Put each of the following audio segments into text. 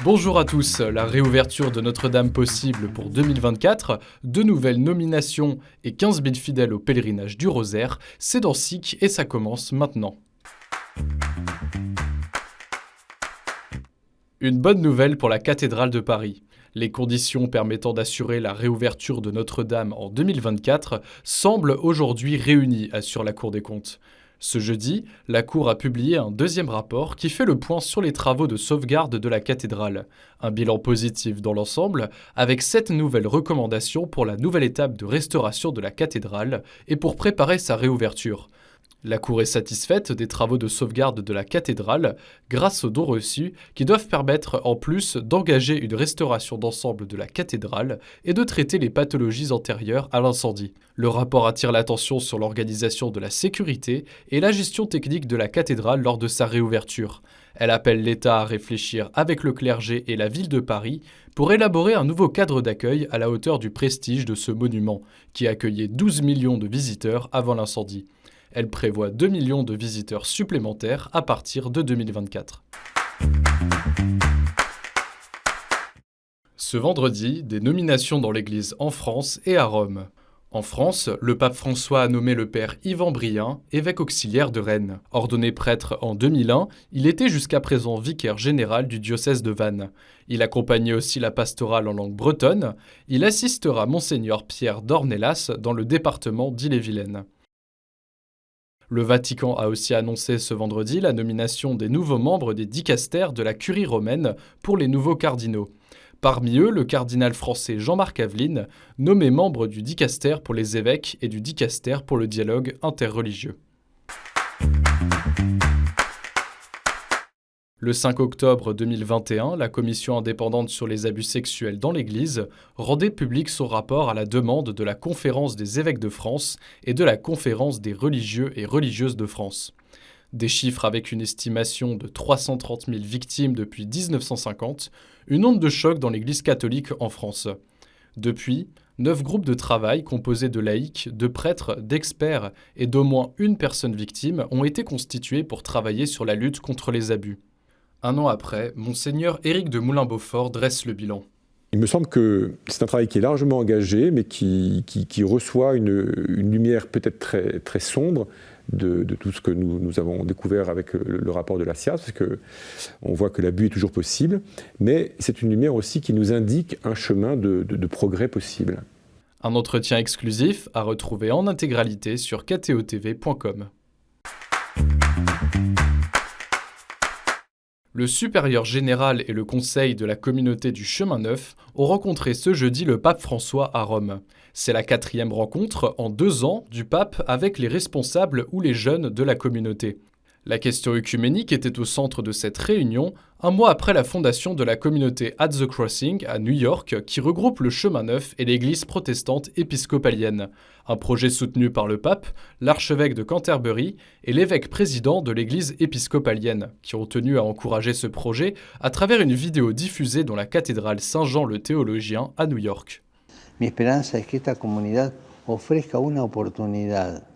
Bonjour à tous, la réouverture de Notre-Dame possible pour 2024, de nouvelles nominations et 15 000 fidèles au pèlerinage du Rosaire, c'est dans SIC et ça commence maintenant. Une bonne nouvelle pour la cathédrale de Paris. Les conditions permettant d'assurer la réouverture de Notre-Dame en 2024 semblent aujourd'hui réunies, assure la Cour des comptes. Ce jeudi, la Cour a publié un deuxième rapport qui fait le point sur les travaux de sauvegarde de la cathédrale. Un bilan positif dans l'ensemble, avec 7 nouvelles recommandations pour la nouvelle étape de restauration de la cathédrale et pour préparer sa réouverture. La Cour est satisfaite des travaux de sauvegarde de la cathédrale grâce aux dons reçus qui doivent permettre en plus d'engager une restauration d'ensemble de la cathédrale et de traiter les pathologies antérieures à l'incendie. Le rapport attire l'attention sur l'organisation de la sécurité et la gestion technique de la cathédrale lors de sa réouverture. Elle appelle l'État à réfléchir avec le clergé et la ville de Paris pour élaborer un nouveau cadre d'accueil à la hauteur du prestige de ce monument, qui accueillait 12 millions de visiteurs avant l'incendie. Elle prévoit 2 millions de visiteurs supplémentaires à partir de 2024. Ce vendredi, des nominations dans l'Église en France et à Rome. En France, le pape François a nommé le père Yvan Briin, évêque auxiliaire de Rennes. Ordonné prêtre en 2001, il était jusqu'à présent vicaire général du diocèse de Vannes. Il accompagnait aussi la pastorale en langue bretonne. Il assistera Monseigneur Pierre d'Ornelas dans le département d'Ille-et-Vilaine. Le Vatican a aussi annoncé ce vendredi la nomination des nouveaux membres des dicastères de la Curie romaine pour les nouveaux cardinaux. Parmi eux, le cardinal français Jean-Marc Aveline, nommé membre du dicastère pour les évêques et du dicastère pour le dialogue interreligieux. Le 5 octobre 2021, la commission indépendante sur les abus sexuels dans l'Église rendait public son rapport à la demande de la Conférence des évêques de France et de la Conférence des religieux et religieuses de France. Des chiffres avec une estimation de 330 000 victimes depuis 1950, une onde de choc dans l'Église catholique en France. Depuis, 9 groupes de travail composés de laïcs, de prêtres, d'experts et d'au moins une personne victime ont été constitués pour travailler sur la lutte contre les abus. Un an après, Monseigneur Éric de Moulin-Beaufort dresse le bilan. Il me semble que c'est un travail qui est largement engagé, mais qui reçoit une lumière peut-être très, très sombre de tout ce que nous avons découvert avec le rapport de la SIAZ, parce qu'on voit que l'abus est toujours possible, mais c'est une lumière aussi qui nous indique un chemin de progrès possible. Un entretien exclusif à retrouver en intégralité sur ktotv.com. Le supérieur général et le conseil de la communauté du Chemin Neuf ont rencontré ce jeudi le pape François à Rome. C'est la 4e rencontre en 2 ans du pape avec les responsables ou les jeunes de la communauté. La question œcuménique était au centre de cette réunion, un mois après la fondation de la communauté At the Crossing à New York qui regroupe le Chemin Neuf et l'église protestante épiscopalienne. Un projet soutenu par le pape, l'archevêque de Canterbury et l'évêque président de l'église épiscopalienne, qui ont tenu à encourager ce projet à travers une vidéo diffusée dans la cathédrale Saint-Jean le Théologien à New York. Mi esperanza es que esta comunidad ofrezca una oportunidad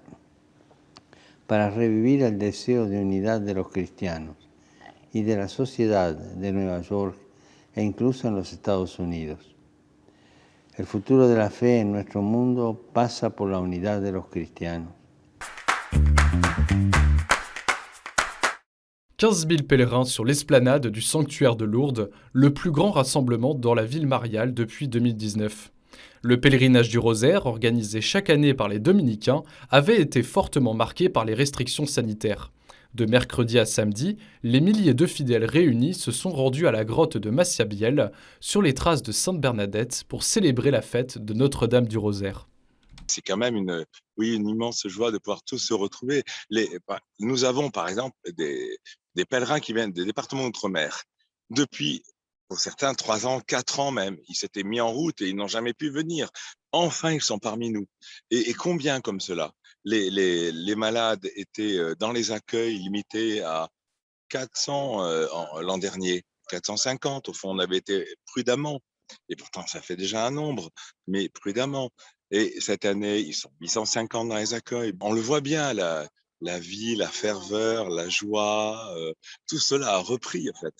para revivir el deseo de unidad de los cristianos y de la sociedad de Nueva York e incluso en los Estados Unidos. El futuro de la fe en nuestro mundo pasa por la unidad de los cristianos. 15 000 pèlerins sur l'esplanade du sanctuaire de Lourdes, le plus grand rassemblement dans la ville mariale depuis 2019. Le pèlerinage du Rosaire, organisé chaque année par les dominicains, avait été fortement marqué par les restrictions sanitaires. De mercredi à samedi, les milliers de fidèles réunis se sont rendus à la grotte de Massiabielle, sur les traces de Sainte Bernadette, pour célébrer la fête de Notre-Dame du Rosaire. C'est quand même une immense joie de pouvoir tous se retrouver. Nous avons, par exemple, des pèlerins qui viennent des départements d'outre-mer depuis, pour certains, 3 ans, 4 ans même. Ils s'étaient mis en route et ils n'ont jamais pu venir. Enfin, ils sont parmi nous. Et combien comme cela? Les malades étaient dans les accueils limités à 400 l'an dernier, 450. Au fond, on avait été prudemment. Et pourtant, ça fait déjà un nombre, mais prudemment. Et cette année, ils sont 850 dans les accueils. On le voit bien, la vie, la ferveur, la joie, tout cela a repris en fait.